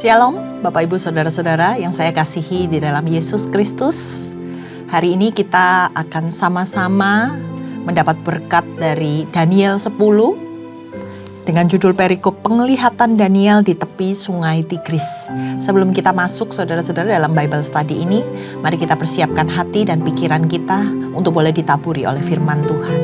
Shalom, Bapak Ibu Saudara-saudara yang saya kasihi di dalam Yesus Kristus. Hari ini kita akan sama-sama mendapat berkat dari Daniel 10 dengan judul perikop penglihatan Daniel di tepi sungai Tigris. Sebelum kita masuk saudara-saudara dalam Bible study ini, mari kita persiapkan hati dan pikiran kita untuk boleh ditaburi oleh firman Tuhan.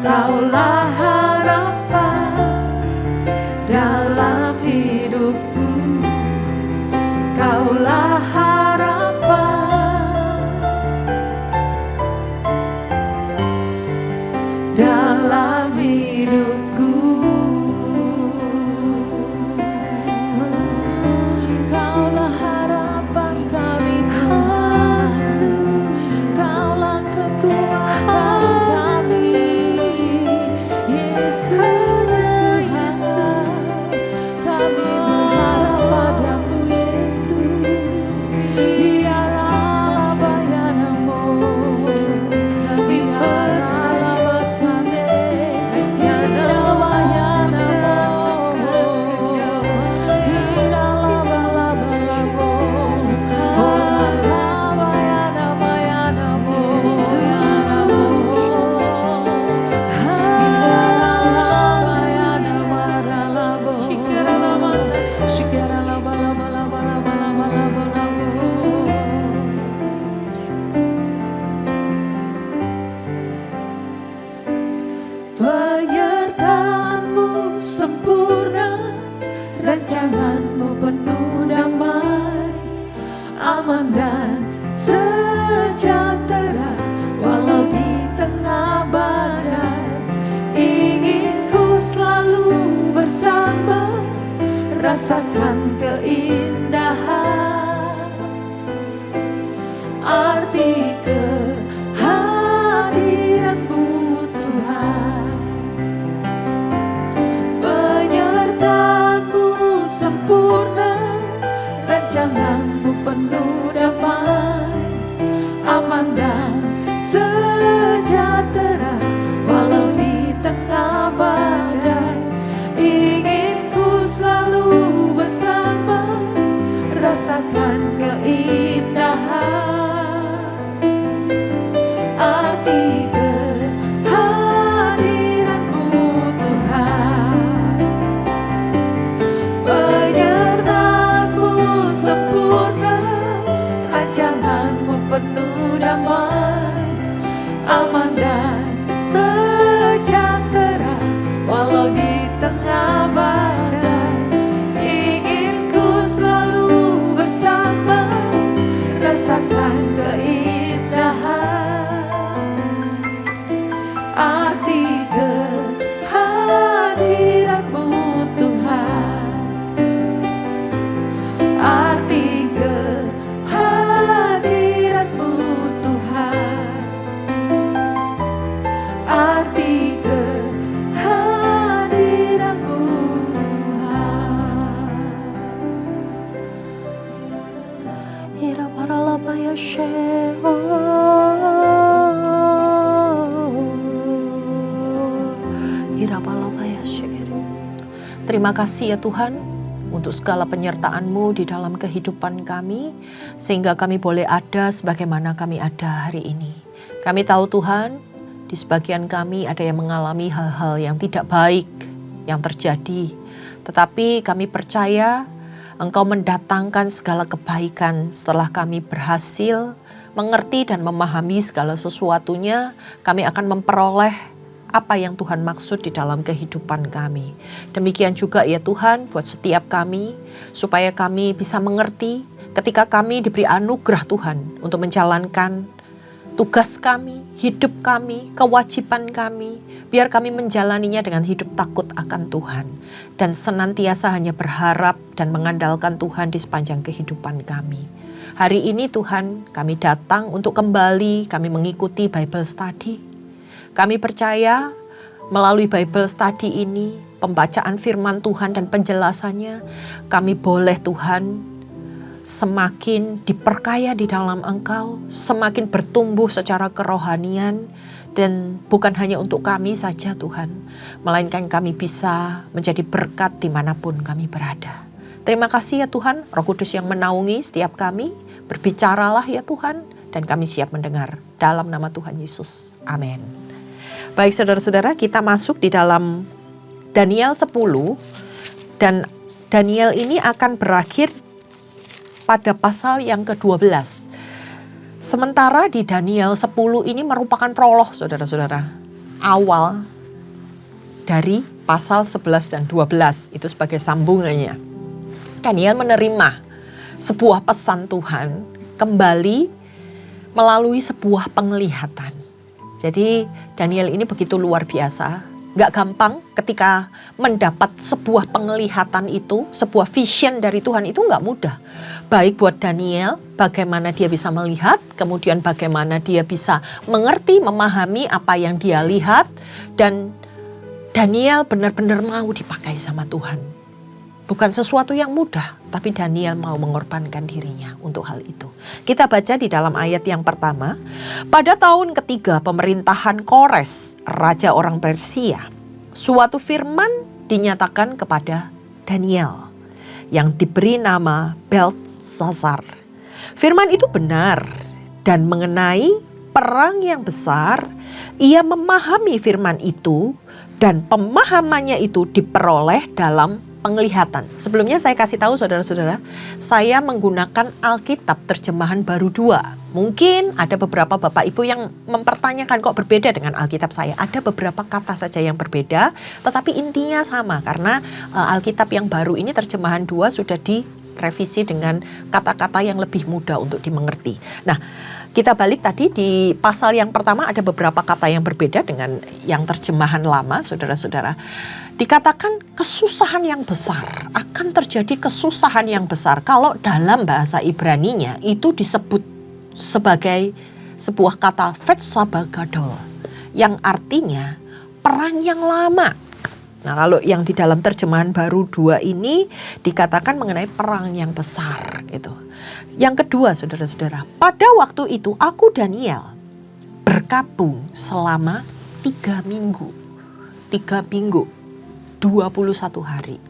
Kaulah harapan dalam hidupku, Kaulah harapan dalam hidupku. Kaulah harapan kami Tuhan, Kaulah kekuatan kami, Yesus Tuhan. Kami berharap padamu Yesus, biarlah bayanamu, biarlah basane, jangan bayanamu, biarlah bala-balamu, biarlah bayanamu, penyertaanmu sempurna, rancanganmu penuh damai, aman dan sejahtera walau di tengah badai. Ingin ku selalu bersama, rasakan keindahan arti kehadiranmu Tuhan. Penyertaanmu sempurna, rancanganmu penuh damai, aman dan sejahtera walau di tengah badai. Ingin ku selalu bersama, rasakan keindahan arti kehadiranmu Tuhan. Penyertaanmu sempurna, rancanganmu penuh damai, aman dan sejahtera walau di tengah badai. Ingin ku selalu bersama, rasakan keindahan arti kehadiranmu Tuhan. Arti kehadiranmu Tuhan. Arti kehadiranmu Tuhan. Ira paralabaya sheho, ira palabaya shekeri. Terima kasih ya Tuhan untuk segala penyertaan-Mu di dalam kehidupan kami, sehingga kami boleh ada sebagaimana kami ada hari ini. Kami tahu Tuhan, di sebagian kami ada yang mengalami hal-hal yang tidak baik yang terjadi, tetapi kami percaya Engkau mendatangkan segala kebaikan setelah kami berhasil mengerti dan memahami segala sesuatunya. Kami akan memperoleh apa yang Tuhan maksud di dalam kehidupan kami. Demikian juga ya Tuhan buat setiap kami, supaya kami bisa mengerti ketika kami diberi anugerah Tuhan untuk menjalankan tugas kami, hidup kami, kewajiban kami, biar kami menjalaninya dengan hidup takut akan Tuhan dan senantiasa hanya berharap dan mengandalkan Tuhan di sepanjang kehidupan kami. Hari ini Tuhan, kami datang untuk kembali kami mengikuti Bible Study. Kami percaya melalui Bible Study ini, pembacaan firman Tuhan dan penjelasannya, kami boleh Tuhan semakin diperkaya di dalam Engkau, semakin bertumbuh secara kerohanian, dan bukan hanya untuk kami saja Tuhan, melainkan kami bisa menjadi berkat dimanapun kami berada. Terima kasih ya Tuhan, Roh Kudus yang menaungi setiap kami, berbicaralah ya Tuhan, dan kami siap mendengar dalam nama Tuhan Yesus. Amin. Baik saudara-saudara, kita masuk di dalam Daniel 10, dan Daniel ini akan berakhir pada pasal yang ke-12. Sementara di Daniel 10 ini merupakan prolog saudara-saudara. Awal dari pasal 11 dan 12 itu sebagai sambungannya. Daniel menerima sebuah pesan Tuhan kembali melalui sebuah penglihatan. Jadi Daniel ini begitu luar biasa. Gak gampang ketika mendapat sebuah penglihatan itu, sebuah vision dari Tuhan itu gak mudah. Baik buat Daniel, bagaimana dia bisa melihat, kemudian bagaimana dia bisa mengerti, memahami apa yang dia lihat. Dan Daniel benar-benar mau dipakai sama Tuhan. Bukan sesuatu yang mudah, tapi Daniel mau mengorbankan dirinya untuk hal itu. Kita baca di dalam ayat yang pertama. Pada tahun ketiga pemerintahan Kores, raja orang Persia, suatu firman dinyatakan kepada Daniel yang diberi nama Belteshazzar. Firman itu benar dan mengenai perang yang besar. Ia memahami firman itu dan pemahamannya itu diperoleh dalam penglihatan. Sebelumnya saya kasih tahu saudara-saudara, saya menggunakan Alkitab terjemahan baru 2. Mungkin ada beberapa bapak ibu yang mempertanyakan kok berbeda dengan Alkitab saya. Ada beberapa kata saja yang berbeda, tetapi intinya sama karena Alkitab yang baru ini terjemahan 2 sudah direvisi dengan kata-kata yang lebih mudah untuk dimengerti. Nah, kita balik tadi di pasal yang pertama ada beberapa kata yang berbeda dengan yang terjemahan lama, saudara-saudara. Dikatakan kesusahan yang besar, akan terjadi kesusahan yang besar. Kalau dalam bahasa Ibraninya itu disebut sebagai sebuah kata Vetsaba Gadol, yang artinya perang yang lama. Nah, kalau yang di dalam terjemahan baru 2 ini dikatakan mengenai perang yang besar gitu. Yang kedua, saudara-saudara, pada waktu itu aku Daniel berkabung selama 3 minggu. 3 minggu, 21 hari.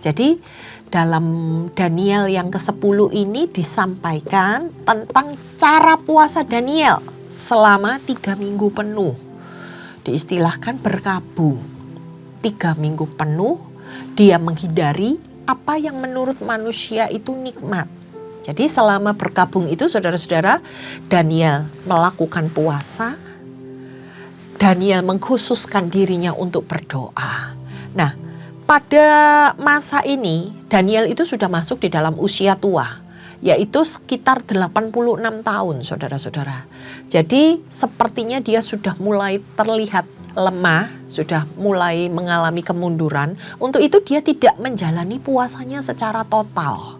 Jadi dalam Daniel yang ke-10 ini disampaikan tentang cara puasa Daniel selama 3 minggu penuh. Diistilahkan berkabung. 3 minggu penuh dia menghindari apa yang menurut manusia itu nikmat. Jadi selama berkabung itu saudara-saudara, Daniel melakukan puasa. Daniel mengkhususkan dirinya untuk berdoa. Nah, pada masa ini Daniel itu sudah masuk di dalam usia tua, yaitu sekitar 86 tahun saudara-saudara. Jadi sepertinya dia sudah mulai terlihat lemah, sudah mulai mengalami kemunduran. Untuk itu dia tidak menjalani puasanya secara total.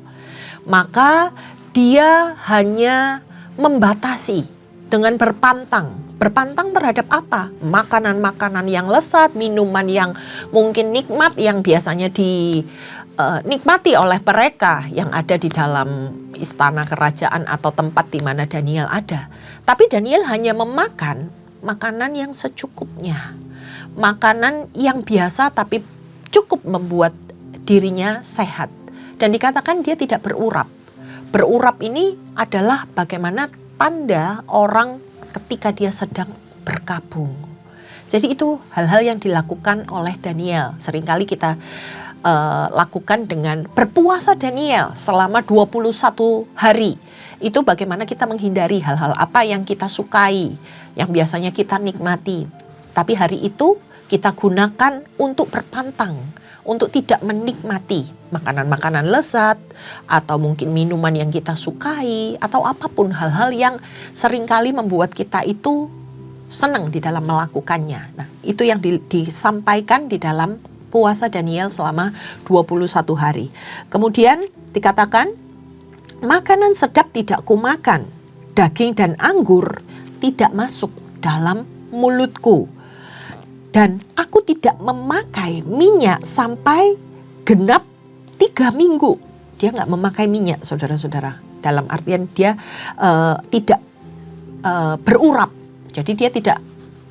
Maka dia hanya membatasi dengan berpantang. Berpantang terhadap apa? Makanan-makanan yang lezat, minuman yang mungkin nikmat yang biasanya dinikmati oleh mereka yang ada di dalam istana kerajaan atau tempat di mana Daniel ada. Tapi Daniel hanya memakan makanan yang secukupnya. Makanan yang biasa tapi cukup membuat dirinya sehat. Dan dikatakan dia tidak berurap. Berurap ini adalah bagaimana tanda orang ketika dia sedang berkabung. Jadi itu hal-hal yang dilakukan oleh Daniel. Seringkali kita lakukan dengan berpuasa Daniel selama 21 hari. Itu bagaimana kita menghindari hal-hal apa yang kita sukai, yang biasanya kita nikmati. Tapi hari itu kita gunakan untuk berpantang, untuk tidak menikmati makanan-makanan lezat, atau mungkin minuman yang kita sukai, atau apapun hal-hal yang seringkali membuat kita itu senang di dalam melakukannya. Nah, itu yang disampaikan di dalam puasa Daniel selama 21 hari. Kemudian dikatakan, makanan sedap tidak kumakan, daging dan anggur tidak masuk dalam mulutku. Dan aku tidak memakai minyak sampai genap 3 minggu. Dia nggak memakai minyak, saudara-saudara. Dalam artian dia tidak berurap. Jadi dia tidak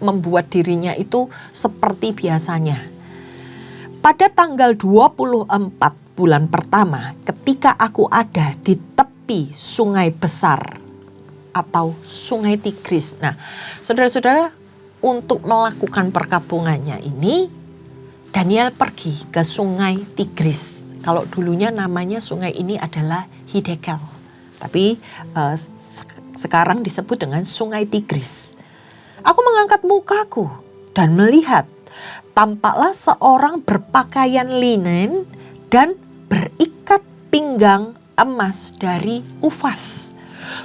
membuat dirinya itu seperti biasanya. Pada tanggal 24 bulan pertama, ketika aku ada di tepi sungai besar atau sungai Tigris. Nah, saudara-saudara, untuk melakukan perkabungannya ini, Daniel pergi ke sungai Tigris. Kalau dulunya namanya sungai ini adalah Hiddekel, tapi sekarang disebut dengan sungai Tigris. Aku mengangkat mukaku dan melihat tampaklah seorang berpakaian linen dan berikat pinggang emas dari Ufas.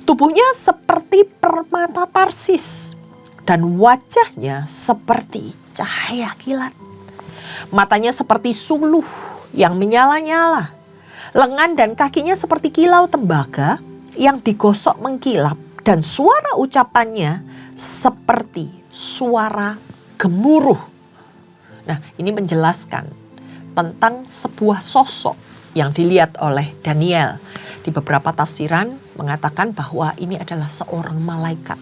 Tubuhnya seperti permata Tarsis dan wajahnya seperti cahaya kilat. Matanya seperti suluh yang menyala-nyala. Lengan dan kakinya seperti kilau tembaga yang digosok mengkilap, dan suara ucapannya seperti suara gemuruh. Nah, ini menjelaskan tentang sebuah sosok yang dilihat oleh Daniel. Di beberapa tafsiran mengatakan bahwa ini adalah seorang malaikat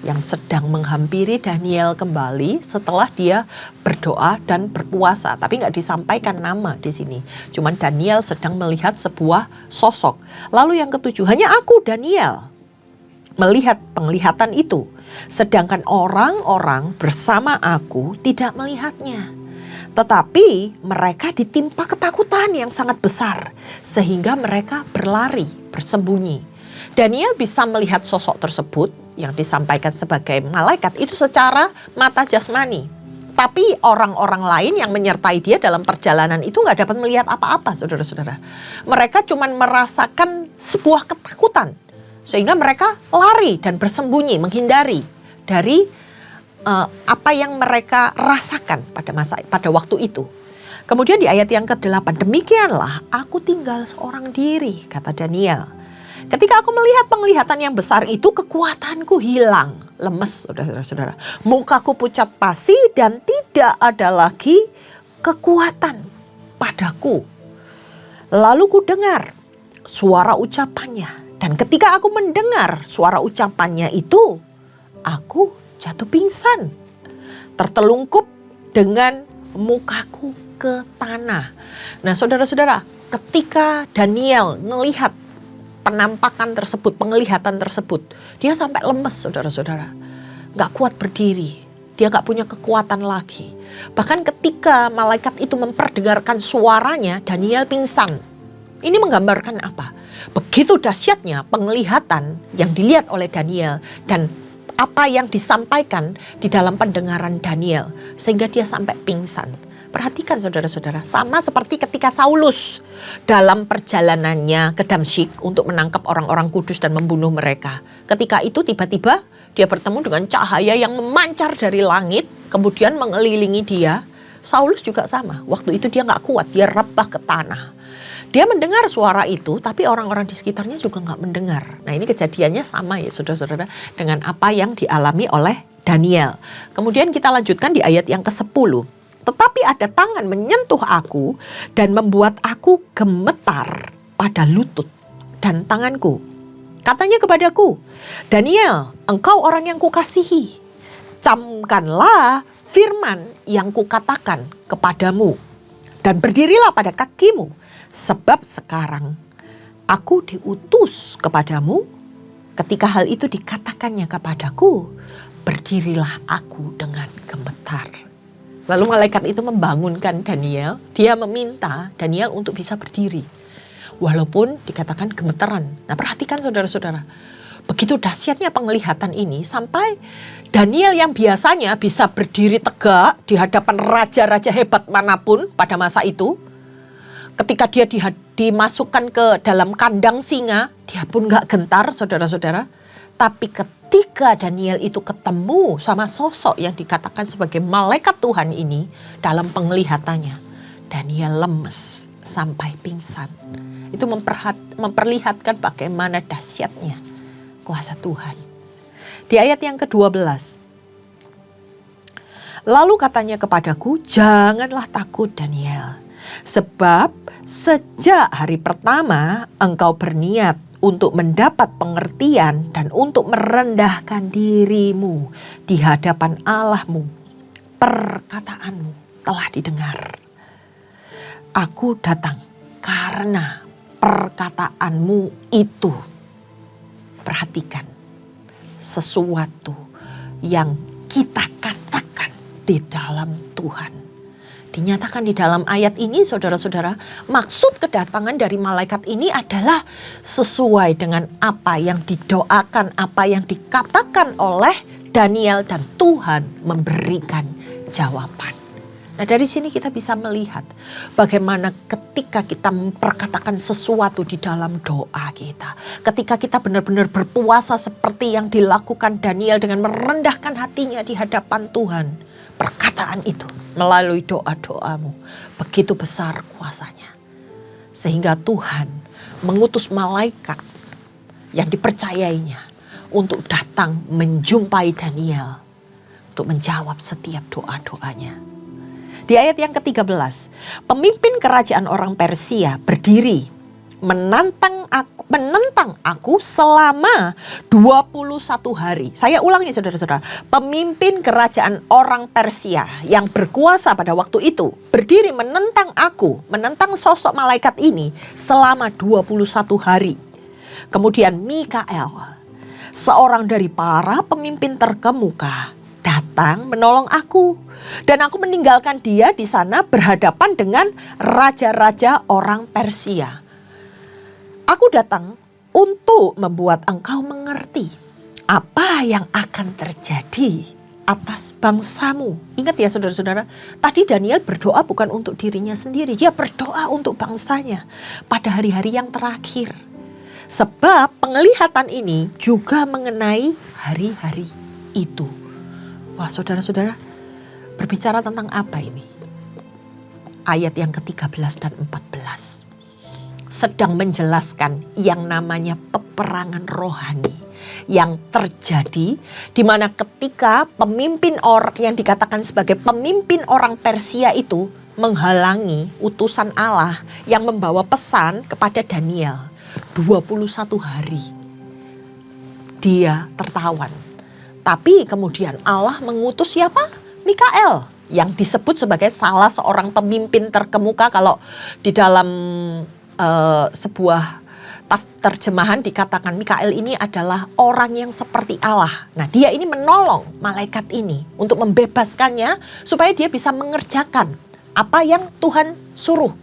yang sedang menghampiri Daniel kembali setelah dia berdoa dan berpuasa. Tapi nggak disampaikan nama di sini. Cuman Daniel sedang melihat sebuah sosok. Lalu yang ketujuh, hanya aku Daniel melihat penglihatan itu, sedangkan orang-orang bersama aku tidak melihatnya. Tetapi mereka ditimpa ketakutan yang sangat besar sehingga mereka berlari, bersembunyi. Daniel bisa melihat sosok tersebut yang disampaikan sebagai malaikat itu secara mata jasmani. Tapi orang-orang lain yang menyertai dia dalam perjalanan itu nggak dapat melihat apa-apa, saudara-saudara. Mereka cuma merasakan sebuah ketakutan. Sehingga mereka lari dan bersembunyi, menghindari dari apa yang mereka rasakan pada waktu itu. Kemudian di ayat yang ke-8, demikianlah aku tinggal seorang diri, kata Daniel. Ketika aku melihat penglihatan yang besar itu, kekuatanku hilang, lemes, saudara-saudara. Mukaku pucat pasi dan tidak ada lagi kekuatan padaku. Lalu ku dengar suara ucapannya, dan ketika aku mendengar suara ucapannya itu, aku jatuh pingsan, tertelungkup dengan mukaku ke tanah. Nah, saudara-saudara, ketika Daniel melihat penampakan tersebut, penglihatan tersebut, dia sampai lemes, saudara-saudara. Gak kuat berdiri, dia gak punya kekuatan lagi. Bahkan ketika malaikat itu memperdengarkan suaranya, Daniel pingsan. Ini menggambarkan apa? Begitu dahsyatnya penglihatan yang dilihat oleh Daniel dan apa yang disampaikan di dalam pendengaran Daniel sehingga dia sampai pingsan. Perhatikan saudara-saudara, sama seperti ketika Saulus dalam perjalanannya ke Damsyik untuk menangkap orang-orang kudus dan membunuh mereka. Ketika itu tiba-tiba dia bertemu dengan cahaya yang memancar dari langit kemudian mengelilingi dia. Saulus juga sama, waktu itu dia gak kuat, dia rebah ke tanah. Dia mendengar suara itu, tapi orang-orang di sekitarnya juga nggak mendengar. Nah, ini kejadiannya sama ya saudara-saudara dengan apa yang dialami oleh Daniel. Kemudian kita lanjutkan di ayat yang ke-10. Tetapi ada tangan menyentuh aku dan membuat aku gemetar pada lutut dan tanganku. Katanya kepadaku, Daniel, engkau orang yang kukasihi. Camkanlah firman yang kukatakan kepadamu dan berdirilah pada kakimu. Sebab sekarang aku diutus kepadamu. Ketika hal itu dikatakannya kepadaku, berdirilah aku dengan gemetar. Lalu malaikat itu membangunkan Daniel. Dia meminta Daniel untuk bisa berdiri. Walaupun dikatakan gemeteran. Nah, perhatikan saudara-saudara. Begitu dahsyatnya penglihatan ini sampai Daniel yang biasanya bisa berdiri tegak di hadapan raja-raja hebat manapun pada masa itu. Ketika dia dimasukkan ke dalam kandang singa, dia pun gak gentar saudara-saudara. Tapi ketika Daniel itu ketemu sama sosok yang dikatakan sebagai malaikat Tuhan ini dalam penglihatannya, Daniel lemes sampai pingsan. Itu memperlihatkan bagaimana dahsyatnya kuasa Tuhan. Di ayat yang ke-12. Lalu katanya kepadaku, janganlah takut Daniel. Sebab sejak hari pertama engkau berniat untuk mendapat pengertian dan untuk merendahkan dirimu di hadapan Allahmu. Perkataanmu telah didengar. Aku datang karena perkataanmu itu. Perhatikan, sesuatu yang kita katakan di dalam Tuhan. Dinyatakan di dalam ayat ini saudara-saudara, maksud kedatangan dari malaikat ini adalah sesuai dengan apa yang didoakan, apa yang dikatakan oleh Daniel dan Tuhan memberikan jawaban. Nah, dari sini kita bisa melihat bagaimana ketika kita memperkatakan sesuatu di dalam doa kita. Ketika kita benar-benar berpuasa seperti yang dilakukan Daniel dengan merendahkan hatinya di hadapan Tuhan. Perkataan itu melalui doa-doamu begitu besar kuasanya. Sehingga Tuhan mengutus malaikat yang dipercayainya untuk datang menjumpai Daniel. Untuk menjawab setiap doa-doanya. Di ayat yang ke-13, pemimpin kerajaan orang Persia berdiri menentang aku selama 21 hari. Saya ulangi saudara-saudara, pemimpin kerajaan orang Persia yang berkuasa pada waktu itu berdiri menentang aku, menentang sosok malaikat ini selama 21 hari. Kemudian Mikael, seorang dari para pemimpin terkemuka, datang menolong aku. Dan aku meninggalkan dia di sana berhadapan dengan raja-raja orang Persia. Aku datang untuk membuat engkau mengerti apa yang akan terjadi atas bangsamu. Ingat ya saudara-saudara, tadi Daniel berdoa bukan untuk dirinya sendiri. Dia berdoa untuk bangsanya pada hari-hari yang terakhir. Sebab penglihatan ini juga mengenai hari-hari itu. Wah saudara-saudara, berbicara tentang apa ini? Ayat yang ke-13 dan 14. Sedang menjelaskan yang namanya peperangan rohani yang terjadi di mana ketika pemimpin orang yang dikatakan sebagai pemimpin orang Persia itu menghalangi utusan Allah yang membawa pesan kepada Daniel 21 hari. Dia tertawan. Tapi kemudian Allah mengutus siapa? Mikael yang disebut sebagai salah seorang pemimpin terkemuka. Kalau di dalam sebuah terjemahan dikatakan Mikael ini adalah orang yang seperti Allah. Nah, dia ini menolong malaikat ini untuk membebaskannya supaya dia bisa mengerjakan apa yang Tuhan suruh.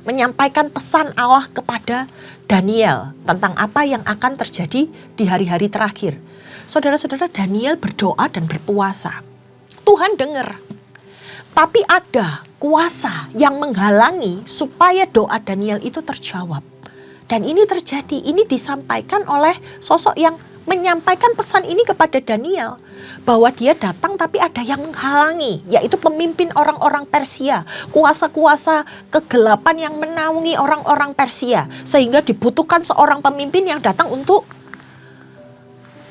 Menyampaikan pesan Allah kepada Daniel tentang apa yang akan terjadi di hari-hari terakhir. Saudara-saudara, Daniel berdoa dan berpuasa. Tuhan dengar. Tapi ada kuasa yang menghalangi supaya doa Daniel itu terjawab. Dan ini terjadi, ini disampaikan oleh sosok yang menyampaikan pesan ini kepada Daniel. Bahwa dia datang tapi ada yang menghalangi, yaitu pemimpin orang-orang Persia. Kuasa-kuasa kegelapan yang menaungi orang-orang Persia. Sehingga dibutuhkan seorang pemimpin yang datang untuk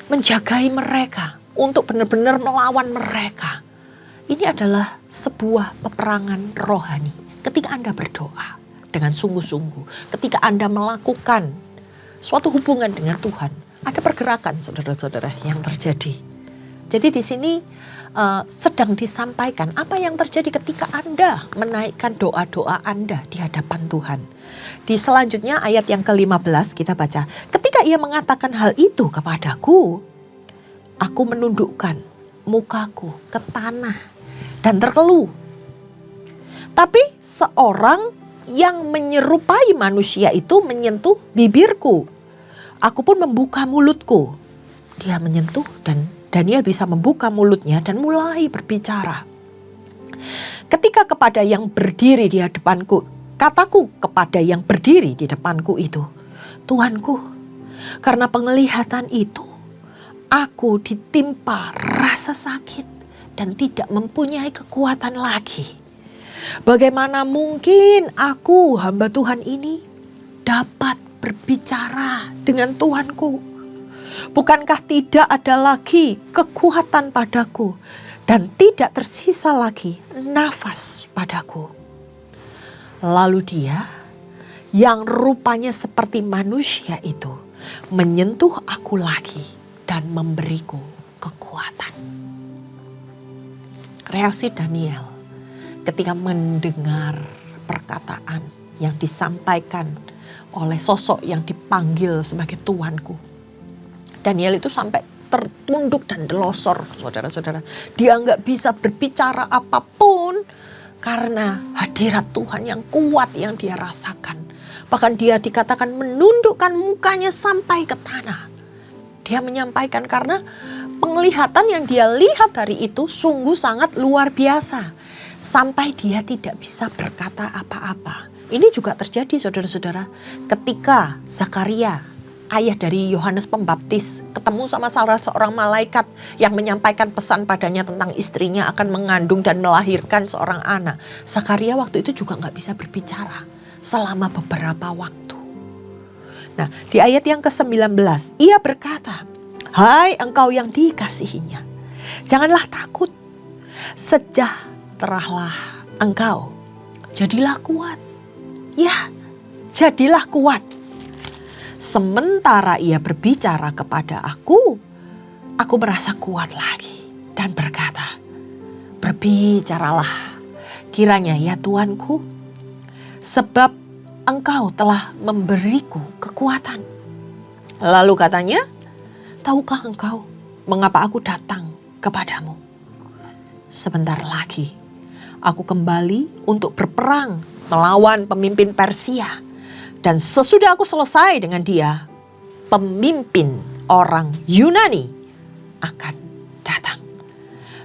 menjagai mereka, untuk benar-benar melawan mereka. Ini adalah sebuah peperangan rohani. Ketika Anda berdoa dengan sungguh-sungguh, ketika Anda melakukan suatu hubungan dengan Tuhan, ada pergerakan saudara-saudara yang terjadi. Jadi di sini sedang disampaikan apa yang terjadi ketika Anda menaikkan doa-doa Anda di hadapan Tuhan. Di selanjutnya ayat yang ke-15 kita baca. Ketika ia mengatakan hal itu kepadaku, aku menundukkan mukaku ke tanah dan terkeluh. Tapi seorang yang menyerupai manusia itu menyentuh bibirku. Aku pun membuka mulutku. Dia menyentuh dan Daniel bisa membuka mulutnya dan mulai berbicara. Ketika kepada yang berdiri di hadapanku, kataku kepada yang berdiri di depanku itu, Tuanku, karena penglihatan itu, aku ditimpa rasa sakit dan tidak mempunyai kekuatan lagi. Bagaimana mungkin aku, hamba Tuhan ini, dapat berbicara dengan Tuanku? Bukankah tidak ada lagi kekuatan padaku dan tidak tersisa lagi nafas padaku? Lalu dia yang rupanya seperti manusia itu menyentuh aku lagi dan memberiku kekuatan. Reaksi Daniel ketika mendengar perkataan yang disampaikan oleh sosok yang dipanggil sebagai Tuanku. Daniel itu sampai tertunduk dan delosor, saudara-saudara. Dia nggak bisa berbicara apapun karena hadirat Tuhan yang kuat yang dia rasakan. Bahkan dia dikatakan menundukkan mukanya sampai ke tanah. Dia menyampaikan karena penglihatan yang dia lihat hari itu sungguh sangat luar biasa. sampai dia tidak bisa berkata apa-apa. Ini juga terjadi saudara-saudara ketika Zakaria, ayah dari Yohanes Pembaptis, ketemu sama salah seorang malaikat yang menyampaikan pesan padanya tentang istrinya akan mengandung dan melahirkan seorang anak. Zakaria waktu itu juga gak bisa berbicara selama beberapa waktu. Nah, di ayat yang ke-19, ia berkata, "Hai engkau yang dikasihinya, janganlah takut, sejahteralah engkau, jadilah kuat." Ya, jadilah kuat. Sementara ia berbicara kepada aku merasa kuat lagi dan berkata, "Berbicaralah kiranya ya Tuanku, sebab Engkau telah memberiku kekuatan." Lalu katanya, "Tahukah engkau mengapa aku datang kepadamu? Sebentar lagi aku kembali untuk berperang melawan pemimpin Persia. Dan sesudah aku selesai dengan dia, pemimpin orang Yunani akan datang.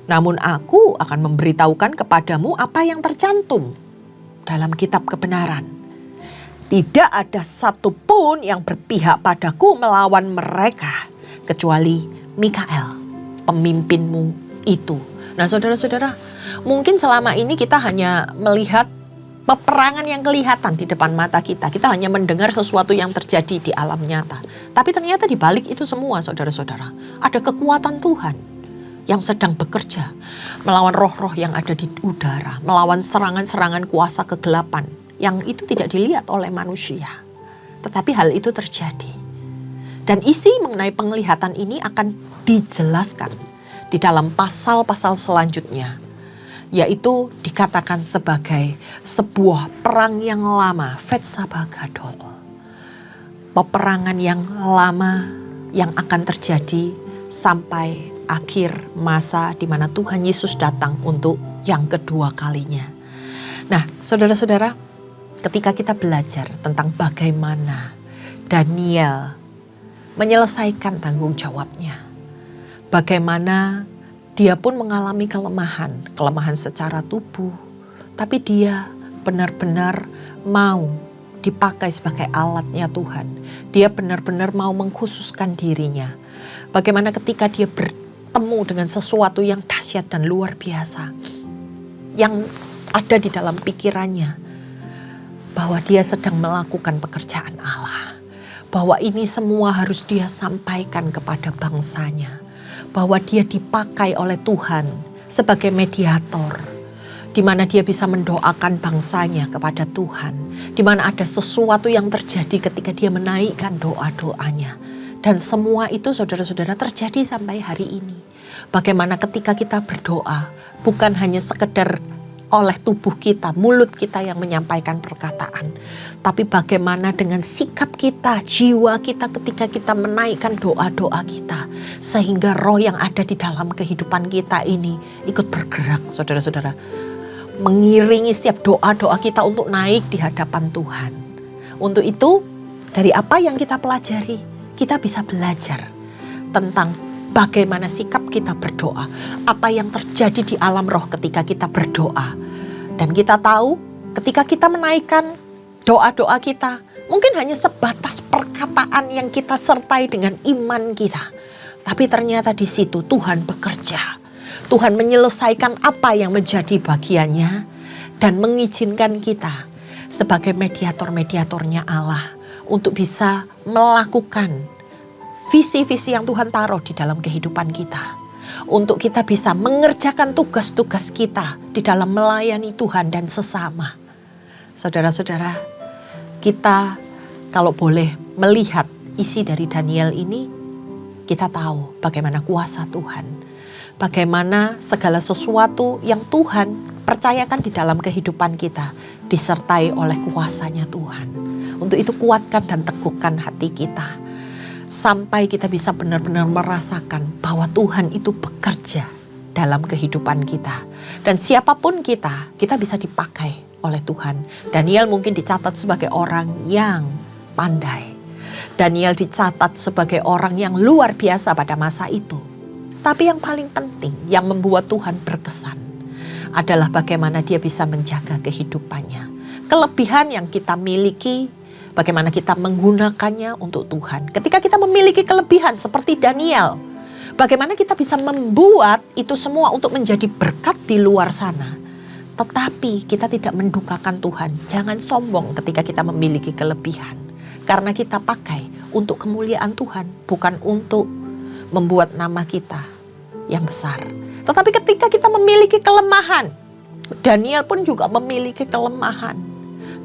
Namun aku akan memberitahukan kepadamu apa yang tercantum dalam kitab kebenaran. Tidak ada satupun yang berpihak padaku melawan mereka, kecuali Mikael, pemimpinmu itu." Nah saudara-saudara, mungkin selama ini kita hanya melihat peperangan yang kelihatan di depan mata kita. Kita hanya mendengar sesuatu yang terjadi di alam nyata. Tapi ternyata di balik itu semua saudara-saudara, ada kekuatan Tuhan yang sedang bekerja melawan roh-roh yang ada di udara, melawan serangan-serangan kuasa kegelapan yang itu tidak dilihat oleh manusia. Tetapi hal itu terjadi. Dan isi mengenai penglihatan ini akan dijelaskan di dalam pasal-pasal selanjutnya, yaitu dikatakan sebagai sebuah perang yang lama, Vetsaba Gadol. Peperangan yang lama yang akan terjadi sampai akhir masa di mana Tuhan Yesus datang untuk yang kedua kalinya. Nah, saudara-saudara, ketika kita belajar tentang bagaimana Daniel menyelesaikan tanggung jawabnya, bagaimana dia pun mengalami kelemahan secara tubuh, tapi dia benar-benar mau dipakai sebagai alatnya Tuhan. Dia benar-benar mau mengkhususkan dirinya. Bagaimana ketika dia bertemu dengan sesuatu yang dahsyat dan luar biasa, yang ada di dalam pikirannya, bahwa dia sedang melakukan pekerjaan Allah. Bahwa ini semua harus dia sampaikan kepada bangsanya. Bahwa dia dipakai oleh Tuhan sebagai mediator. Di mana dia bisa mendoakan bangsanya kepada Tuhan. Di mana ada sesuatu yang terjadi ketika dia menaikkan doa-doanya. Dan semua itu saudara-saudara terjadi sampai hari ini. Bagaimana ketika kita berdoa, bukan hanya sekedar oleh tubuh kita, mulut kita yang menyampaikan perkataan. Tapi bagaimana dengan sikap kita, jiwa kita ketika kita menaikkan doa-doa kita. Sehingga roh yang ada di dalam kehidupan kita ini ikut bergerak saudara-saudara. Mengiringi setiap doa-doa kita untuk naik di hadapan Tuhan. Untuk itu dari apa yang kita pelajari, kita bisa belajar tentang bagaimana sikap kita berdoa, apa yang terjadi di alam roh ketika kita berdoa. Dan kita tahu ketika kita menaikkan doa-doa kita, mungkin hanya sebatas perkataan yang kita sertai dengan iman kita. Tapi ternyata di situ Tuhan bekerja. Tuhan menyelesaikan apa yang menjadi bagiannya dan mengizinkan kita sebagai mediator-mediatornya Allah untuk bisa melakukan visi-visi yang Tuhan taruh di dalam kehidupan kita. Untuk kita bisa mengerjakan tugas-tugas kita di dalam melayani Tuhan dan sesama. Saudara-saudara, kita kalau boleh melihat isi dari Daniel ini, kita tahu bagaimana kuasa Tuhan. Bagaimana segala sesuatu yang Tuhan percayakan di dalam kehidupan kita disertai oleh kuasanya Tuhan. Untuk itu kuatkan dan teguhkan hati kita. Sampai kita bisa benar-benar merasakan bahwa Tuhan itu bekerja dalam kehidupan kita. Dan siapapun kita bisa dipakai oleh Tuhan. Daniel mungkin dicatat sebagai orang yang pandai. Daniel dicatat sebagai orang yang luar biasa pada masa itu. Tapi yang paling penting, yang membuat Tuhan berkesan adalah bagaimana dia bisa menjaga kehidupannya. Kelebihan yang kita miliki, bagaimana kita menggunakannya untuk Tuhan. Ketika kita memiliki kelebihan seperti Daniel, bagaimana kita bisa membuat itu semua untuk menjadi berkat di luar sana. Tetapi kita tidak mendukakan Tuhan. Jangan sombong ketika kita memiliki kelebihan. Karena kita pakai untuk kemuliaan Tuhan, bukan untuk membuat nama kita yang besar. Tetapi ketika kita memiliki kelemahan, Daniel pun juga memiliki kelemahan.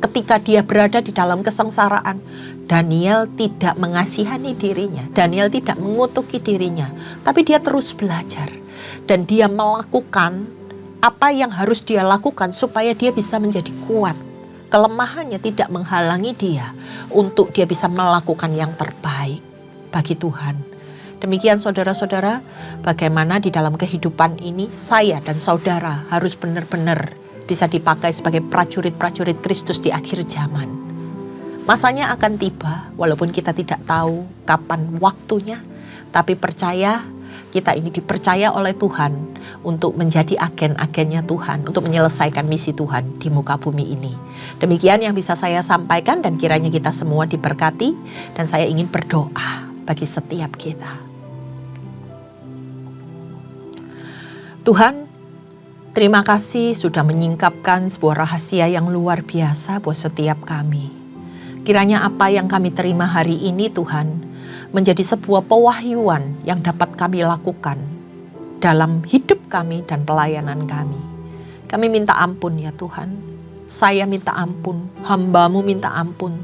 Ketika dia berada di dalam kesengsaraan, Daniel tidak mengasihani dirinya. Daniel tidak mengutuki dirinya. Tapi dia terus belajar. Dan dia melakukan apa yang harus dia lakukan supaya dia bisa menjadi kuat. Kelemahannya tidak menghalangi dia untuk dia bisa melakukan yang terbaik bagi Tuhan. Demikian saudara-saudara, bagaimana di dalam kehidupan ini saya dan saudara harus benar-benar bisa dipakai sebagai prajurit-prajurit Kristus di akhir zaman. Masanya akan tiba, walaupun kita tidak tahu kapan waktunya, tapi percaya kita ini dipercaya oleh Tuhan untuk menjadi agen-agennya Tuhan, untuk menyelesaikan misi Tuhan di muka bumi ini. Demikian yang bisa saya sampaikan dan kiranya kita semua diberkati, dan saya ingin berdoa bagi setiap kita. Tuhan, terima kasih sudah menyingkapkan sebuah rahasia yang luar biasa buat setiap kami. Kiranya apa yang kami terima hari ini Tuhan, menjadi sebuah pewahyuan yang dapat kami lakukan dalam hidup kami dan pelayanan kami. Kami minta ampun ya Tuhan. Saya minta ampun, hamba-Mu minta ampun.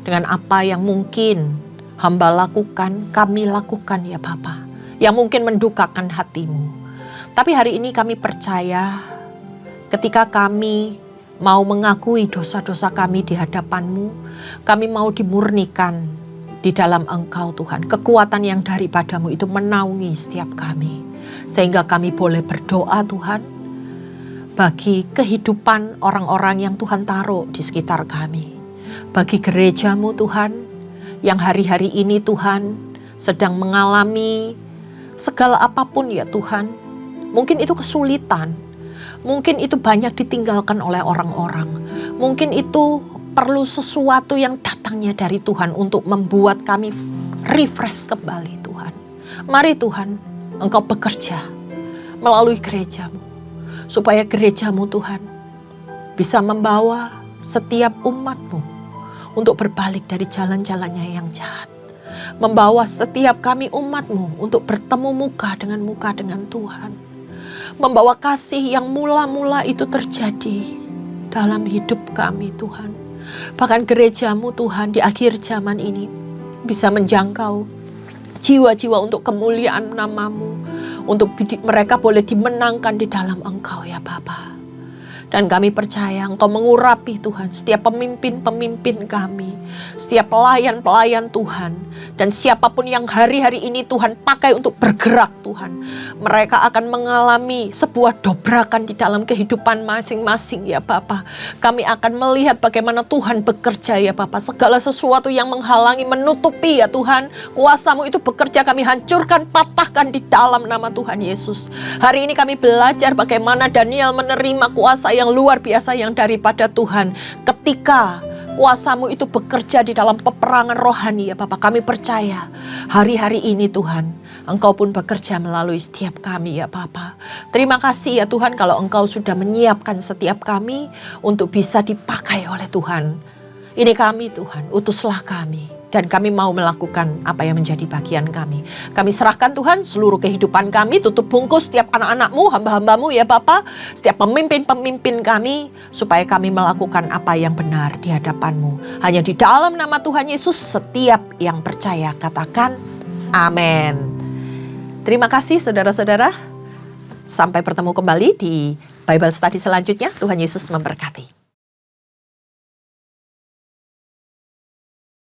Dengan apa yang mungkin hamba lakukan, kami lakukan ya Bapa. Yang mungkin mendukakan hati-Mu. Tapi hari ini kami percaya ketika kami mau mengakui dosa-dosa kami di hadapan-Mu, kami mau dimurnikan di dalam Engkau Tuhan. Kekuatan yang daripada-Mu itu menaungi setiap kami. Sehingga kami boleh berdoa Tuhan bagi kehidupan orang-orang yang Tuhan taruh di sekitar kami. Bagi gereja-Mu Tuhan yang hari-hari ini Tuhan sedang mengalami segala apapun ya Tuhan. Mungkin itu kesulitan. Mungkin itu banyak ditinggalkan oleh orang-orang. Mungkin itu perlu sesuatu yang datangnya dari Tuhan untuk membuat kami refresh kembali Tuhan. Mari Tuhan, Engkau bekerja melalui gereja-Mu. Supaya gereja-Mu Tuhan bisa membawa setiap umat-Mu untuk berbalik dari jalan-jalannya yang jahat. Membawa setiap kami umat-Mu untuk bertemu muka dengan Tuhan. Membawa kasih yang mula-mula itu terjadi dalam hidup kami Tuhan. Bahkan gereja-Mu Tuhan di akhir zaman ini bisa menjangkau jiwa-jiwa untuk kemuliaan nama-Mu. Untuk mereka boleh dimenangkan di dalam Engkau ya Bapa. Dan kami percaya Engkau mengurapi Tuhan setiap pemimpin-pemimpin kami. Setiap pelayan-pelayan Tuhan. Dan siapapun yang hari-hari ini Tuhan pakai untuk bergerak Tuhan. Mereka akan mengalami sebuah dobrakan di dalam kehidupan masing-masing ya Bapa. Kami akan melihat bagaimana Tuhan bekerja ya Bapa. Segala sesuatu yang menghalangi, menutupi ya Tuhan. Kuasa-Mu itu bekerja, kami hancurkan, patahkan di dalam nama Tuhan Yesus. Hari ini kami belajar bagaimana Daniel menerima kuasa yang luar biasa yang daripada Tuhan. Ketika kuasa-Mu itu bekerja di dalam peperangan rohani ya Bapak. Kami percaya hari-hari ini Tuhan, Engkau pun bekerja melalui setiap kami ya Bapak. Terima kasih ya Tuhan kalau Engkau sudah menyiapkan setiap kami untuk bisa dipakai oleh Tuhan. Ini kami Tuhan, utuslah kami. Dan kami mau melakukan apa yang menjadi bagian kami. Kami serahkan Tuhan seluruh kehidupan kami, tutup bungkus setiap anak-anak-Mu, hamba-hamba-Mu ya Bapa, setiap pemimpin-pemimpin kami, supaya kami melakukan apa yang benar di hadapan-Mu. Hanya di dalam nama Tuhan Yesus, setiap yang percaya katakan amin. Terima kasih saudara-saudara. Sampai bertemu kembali di Bible Study selanjutnya. Tuhan Yesus memberkati.